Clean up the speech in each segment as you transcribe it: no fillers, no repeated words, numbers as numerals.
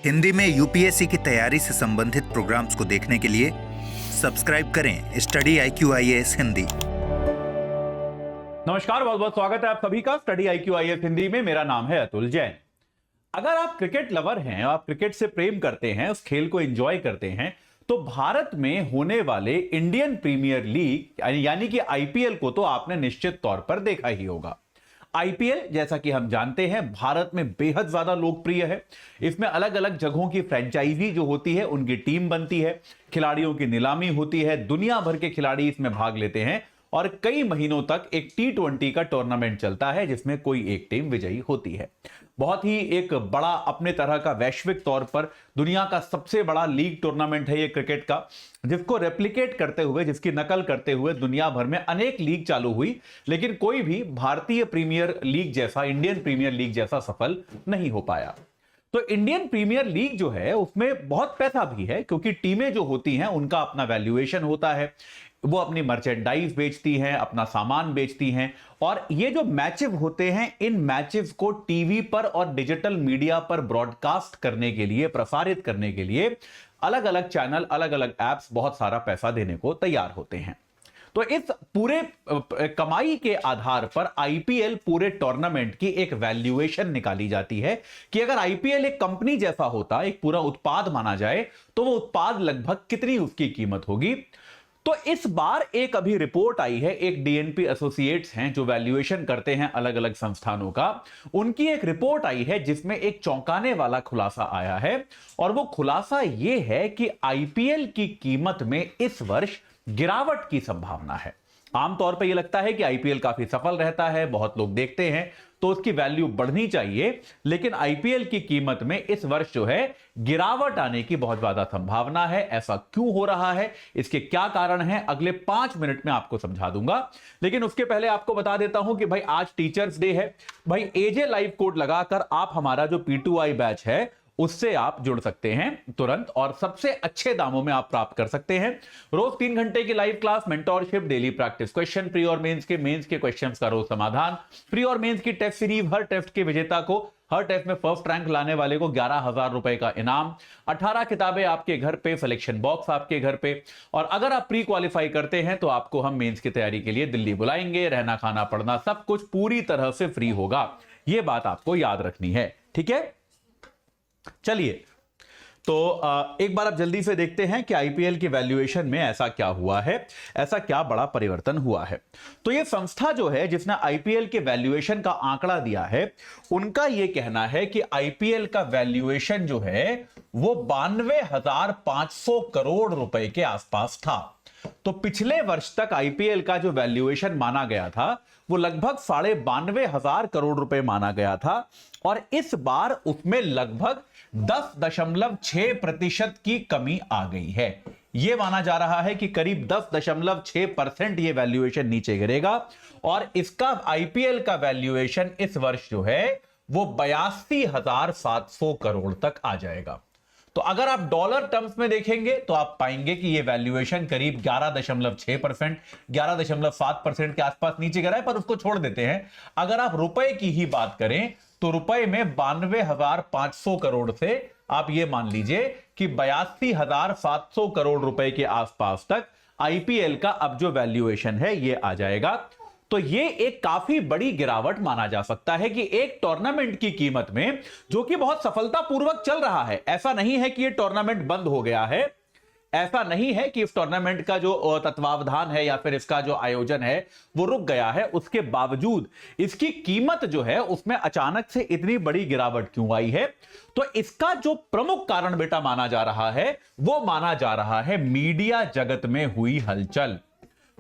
हिंदी में यूपीएससी की तैयारी से संबंधित प्रोग्राम्स को देखने के लिए सब्सक्राइब करें स्टडी IQ-IAS हिंदी। नमस्कार, बहुत बहुत स्वागत है आप सभी का स्टडी IQ-IAS हिंदी में। मेरा नाम है अतुल जैन। अगर आप क्रिकेट लवर हैं, आप क्रिकेट से प्रेम करते हैं, उस खेल को एंजॉय करते हैं, तो भारत में होने वाले इंडियन प्रीमियर लीग यानी कि आईपीएल को तो आपने निश्चित तौर पर देखा ही होगा। आईपीएल जैसा कि हम जानते हैं भारत में बेहद ज्यादा लोकप्रिय है। इसमें अलग अलग जगहों की फ्रेंचाइजी जो होती है उनकी टीम बनती है, खिलाड़ियों की नीलामी होती है, दुनिया भर के खिलाड़ी इसमें भाग लेते हैं और कई महीनों तक एक T20 का टूर्नामेंट चलता है जिसमें कोई एक टीम विजयी होती है। बहुत ही एक बड़ा अपने तरह का वैश्विक तौर पर दुनिया का सबसे बड़ा लीग टूर्नामेंट है ये क्रिकेट का, जिसको रेप्लिकेट करते हुए, जिसकी नकल करते हुए दुनिया भर में अनेक लीग चालू हुई, लेकिन कोई भी भारतीय प्रीमियर लीग जैसा, इंडियन प्रीमियर लीग जैसा सफल नहीं हो पाया। तो इंडियन प्रीमियर लीग जो है उसमें बहुत पैसा भी है, क्योंकि टीमें जो होती हैं उनका अपना वैल्यूएशन होता है, वो अपनी मर्चेंडाइज बेचती हैं, अपना सामान बेचती हैं, और ये जो मैचेस होते हैं इन मैचेस को टीवी पर और डिजिटल मीडिया पर ब्रॉडकास्ट करने के लिए, प्रसारित करने के लिए अलग अलग चैनल, अलग अलग एप्स बहुत सारा पैसा देने को तैयार होते हैं। तो इस पूरे कमाई के आधार पर आईपीएल पूरे टूर्नामेंट की एक वैल्यूएशन निकाली जाती है कि अगर आईपीएल एक कंपनी जैसा होता, एक पूरा उत्पाद माना जाए, तो वो उत्पाद लगभग कितनी उसकी कीमत होगी। तो इस बार एक अभी रिपोर्ट आई है, एक डीएनपी एसोसिएट्स हैं जो वैल्यूएशन करते हैं अलग अलग संस्थानों का, उनकी एक रिपोर्ट आई है जिसमें एक चौंकाने वाला खुलासा आया है, और वो खुलासा ये है कि आईपीएल की कीमत में इस वर्ष गिरावट की संभावना है। आमतौर पर यह लगता है कि आईपीएल काफी सफल रहता है, बहुत लोग देखते हैं, तो उसकी वैल्यू बढ़नी चाहिए, लेकिन आईपीएल की कीमत में इस वर्ष जो है गिरावट आने की बहुत ज्यादा संभावना है। ऐसा क्यों हो रहा है, इसके क्या कारण हैं, अगले 5 मिनट में आपको समझा दूंगा। लेकिन उसके पहले आपको बता देता हूं कि भाई आज टीचर्स डे है। भाई एजे लाइव कोड लगाकर आप हमारा जो P2I बैच है उससे आप जुड़ सकते हैं तुरंत, और सबसे अच्छे दामों में आप प्राप्त कर सकते हैं। रोज 3 घंटे की live class, mentorship, daily practice question, pre और मेंस के क्वेश्चंस का रोज समाधान, प्री और मेंस की टेस्ट सीरीज, हर टेस्ट के विजेता को, हर टेस्ट में फर्स्ट रैंक लाने वाले को 11,000 रुपए का इनाम, 18 किताबें आपके घर पे, सिलेक्शन बॉक्स आपके घर पे, और अगर आप प्री क्वालिफाई करते हैं तो आपको हम मेंस की तैयारी के लिए दिल्ली बुलाएंगे। रहना खाना पढ़ना सब कुछ पूरी तरह से फ्री होगा, यह बात आपको याद रखनी है, ठीक है। चलिए, तो एक बार आप जल्दी से देखते हैं कि आईपीएल की वैल्यूएशन में ऐसा क्या हुआ है, ऐसा क्या बड़ा परिवर्तन हुआ है। तो ये संस्था जो है जिसने आईपीएल के वैल्यूएशन का आंकड़ा दिया है, उनका यह कहना है कि आईपीएल का वैल्यूएशन जो है वो 92,500 करोड़ रुपए के आसपास था। तो पिछले वर्ष तक आईपीएल का जो वैल्यूएशन माना गया था वो लगभग 92,500 करोड़ रुपए माना गया था, और इस बार उसमें लगभग 10.6% की कमी आ गई है। यह माना जा रहा है कि करीब 10.6% यह वैल्यूएशन नीचे गिरेगा, और इसका आईपीएल का वैल्यूएशन इस वर्ष जो है वो 82,700 करोड़ तक आ जाएगा। तो अगर आप डॉलर टर्म्स में देखेंगे तो आप पाएंगे कि यह वैल्यूएशन करीब 11.6%, 11.7% के आसपास नीचे गिरा है, पर उसको छोड़ देते हैं। अगर आप रुपए की ही बात करें तो रुपए में 92,500 करोड़ से आप ये मान लीजिए कि 82,700 करोड़ रुपए के आसपास तक आईपीएल का अब जो वैल्यूएशन है ये आ जाएगा। तो ये एक काफी बड़ी गिरावट माना जा सकता है कि एक टूर्नामेंट की कीमत में, जो कि बहुत सफलतापूर्वक चल रहा है, ऐसा नहीं है कि ये टूर्नामेंट बंद हो गया है, ऐसा नहीं है कि इस टूर्नामेंट का जो तत्वावधान है या फिर इसका जो आयोजन है वो रुक गया है, उसके बावजूद इसकी कीमत जो है उसमें अचानक से इतनी बड़ी गिरावट क्यों आई है। तो इसका जो प्रमुख कारण बेटा माना जा रहा है वो माना जा रहा है मीडिया जगत में हुई हलचल।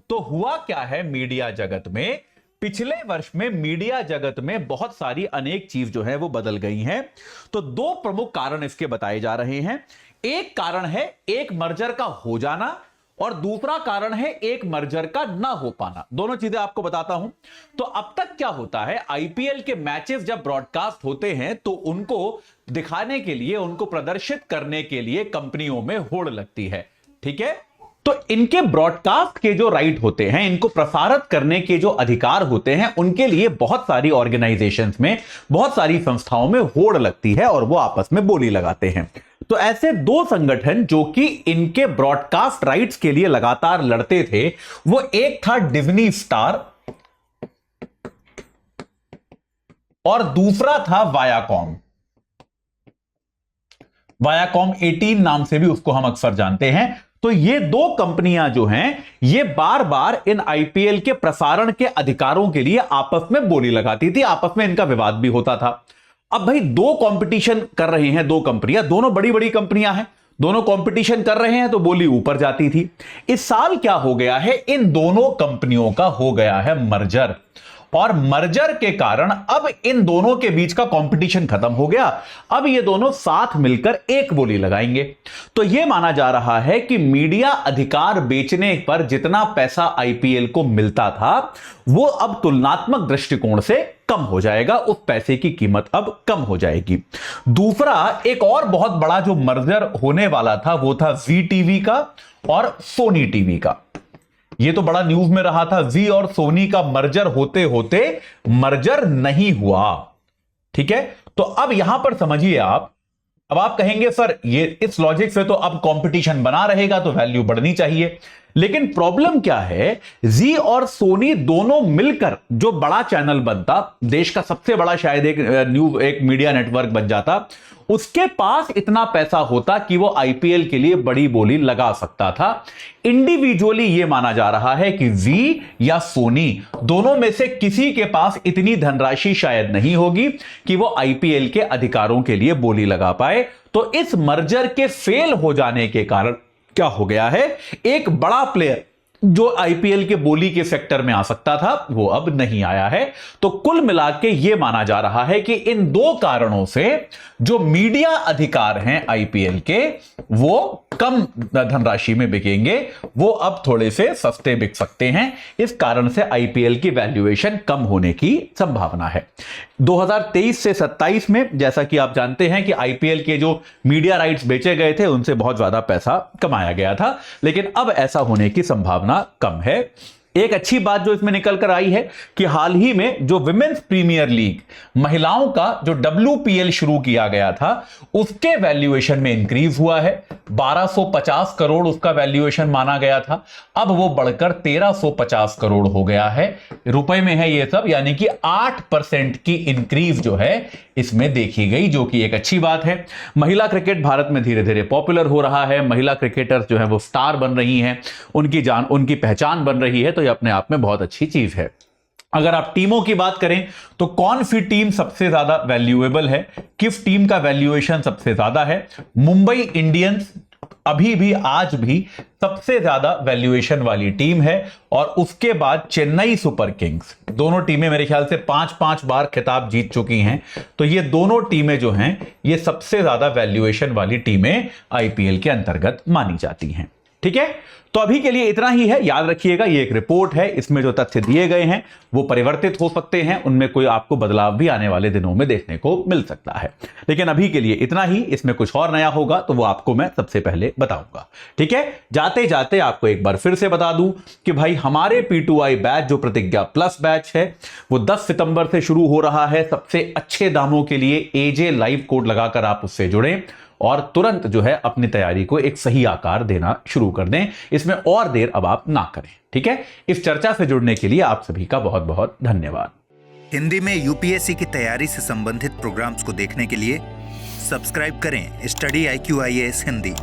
तो हुआ क्या है मीडिया जगत में, पिछले वर्ष में मीडिया जगत में बहुत सारी अनेक चीज जो है वो बदल गई हैं। तो 2 प्रमुख कारण इसके बताए जा रहे हैं। एक कारण है एक मर्जर का हो जाना, और दूसरा कारण है एक मर्जर का ना हो पाना। दोनों चीजें आपको बताता हूं। तो अब तक क्या होता है, आईपीएल के मैचेस जब ब्रॉडकास्ट होते हैं तो उनको दिखाने के लिए, उनको प्रदर्शित करने के लिए कंपनियों में होड़ लगती है, ठीक है। तो इनके ब्रॉडकास्ट के जो राइट होते हैं, इनको प्रसारित करने के जो अधिकार होते हैं, उनके लिए बहुत सारी ऑर्गेनाइजेशंस में, बहुत सारी संस्थाओं में होड़ लगती है और वो आपस में बोली लगाते हैं। तो ऐसे दो संगठन जो कि इनके ब्रॉडकास्ट राइट्स के लिए लगातार लड़ते थे, वो एक था डिज्नी स्टार और दूसरा था वायाकॉम। वायाकॉम 18 नाम से भी उसको हम अक्सर जानते हैं। तो ये दो कंपनियां जो हैं, ये बार बार इन आईपीएल के प्रसारण के अधिकारों के लिए आपस में बोली लगाती थी, आपस में इनका विवाद भी होता था। अब भाई दो कंपटीशन कर रहे हैं, दो कंपनियां, दोनों बड़ी बड़ी कंपनियां हैं, दोनों कंपटीशन कर रहे हैं, तो बोली ऊपर जाती थी। इस साल क्या हो गया है, इन दोनों कंपनियों का हो गया है मर्जर, और मर्जर के कारण अब इन दोनों के बीच का कंपटीशन खत्म हो गया। अब ये दोनों साथ मिलकर एक बोली लगाएंगे। तो यह माना जा रहा है कि मीडिया अधिकार बेचने पर जितना पैसा आईपीएल को मिलता था, वो अब तुलनात्मक दृष्टिकोण से कम हो जाएगा, उस पैसे की कीमत अब कम हो जाएगी। दूसरा एक और बहुत बड़ा जो मर्जर होने वाला था, वो था जी टीवी का और सोनी टीवी का। ये तो बड़ा न्यूज में रहा था, जी और सोनी का मर्जर होते होते मर्जर नहीं हुआ। ठीक है, तो अब यहां पर समझिए आप, अब आप कहेंगे सर ये इस लॉजिक से तो अब कंपटीशन बना रहेगा तो वैल्यू बढ़नी चाहिए, लेकिन प्रॉब्लम क्या है, जी और सोनी दोनों मिलकर जो बड़ा चैनल बनता, देश का सबसे बड़ा शायद एक मीडिया नेटवर्क बन जाता, उसके पास इतना पैसा होता कि वो आईपीएल के लिए बड़ी बोली लगा सकता था। इंडिविजुअली यह माना जा रहा है कि जी या सोनी दोनों में से किसी के पास इतनी धनराशि शायद नहीं होगी कि वो आईपीएल के अधिकारों के लिए बोली लगा पाए। तो इस मर्जर के फेल हो जाने के कारण क्या हो गया है, एक बड़ा प्लेयर जो आईपीएल के बोली के सेक्टर में आ सकता था, वो अब नहीं आया है। तो कुल मिलाकर यह माना जा रहा है कि इन दो कारणों से जो मीडिया अधिकार हैं आईपीएल के, वो कम धनराशि में बिकेंगे, वो अब थोड़े से सस्ते बिक सकते हैं। इस कारण से आईपीएल की वैल्यूएशन कम होने की संभावना है। 2023 से 27 में जैसा कि आप जानते हैं कि आईपीएल के जो मीडिया राइट्स बेचे गए थे, उनसे बहुत ज्यादा पैसा कमाया गया था, लेकिन अब ऐसा होने की संभावना कम है। एक अच्छी बात जो इसमें निकल कर आई है कि हाल ही में जो विमेंस प्रीमियर लीग, महिलाओं का जो WPL शुरू किया गया था, उसके वैल्यूएशन में इंक्रीज हुआ है। 1250 करोड़ उसका वैल्यूएशन माना गया था, अब वो बढ़कर 1350 करोड़ हो गया है। रुपए में है ये सब, यानी कि 8% की इंक्रीज जो है इसमें देखी गई, जो कि एक अच्छी बात है। महिला क्रिकेट भारत में धीरे धीरे पॉपुलर हो रहा है, महिला क्रिकेटर्स जो है वो स्टार बन रही हैं, उनकी पहचान बन रही है, तो ये अपने आप में बहुत अच्छी चीज है। अगर आप टीमों की बात करें तो कौन सी टीम सबसे ज्यादा वैल्यूएबल है, किस टीम का वैल्यूएशन सबसे ज्यादा है, मुंबई इंडियंस अभी भी आज भी सबसे ज्यादा वैल्यूएशन वाली टीम है, और उसके बाद चेन्नई सुपर किंग्स। दोनों टीमें मेरे ख्याल से 5-5 बार खिताब जीत चुकी हैं, तो ये दोनों टीमें जो हैं ये सबसे ज्यादा वैल्यूएशन वाली टीमें आईपीएल के अंतर्गत मानी जाती हैं। ठीक है, तो अभी के लिए इतना ही है। याद रखिएगा ये एक रिपोर्ट है, इसमें जो तथ्य दिए गए हैं वो परिवर्तित हो सकते हैं, उनमें कोई आपको बदलाव भी आने वाले दिनों में देखने को मिल सकता है, लेकिन अभी के लिए इतना ही। इसमें कुछ और नया होगा तो वो आपको मैं सबसे पहले बताऊंगा। ठीक है, जाते जाते आपको एक बार फिर से बता दूं कि भाई हमारे P2I बैच जो प्रतिज्ञा प्लस बैच है, वो 10 सितंबर से शुरू हो रहा है। सबसे अच्छे दामों के लिए AJ लाइव कोड लगाकर आप उससे जुड़ें और तुरंत जो है अपनी तैयारी को एक सही आकार देना शुरू कर दें। इसमें और देर अब आप ना करें। ठीक है, इस चर्चा से जुड़ने के लिए आप सभी का बहुत बहुत धन्यवाद। हिंदी में यूपीएससी की तैयारी से संबंधित प्रोग्राम्स को देखने के लिए सब्सक्राइब करें स्टडी IQ IAS हिंदी।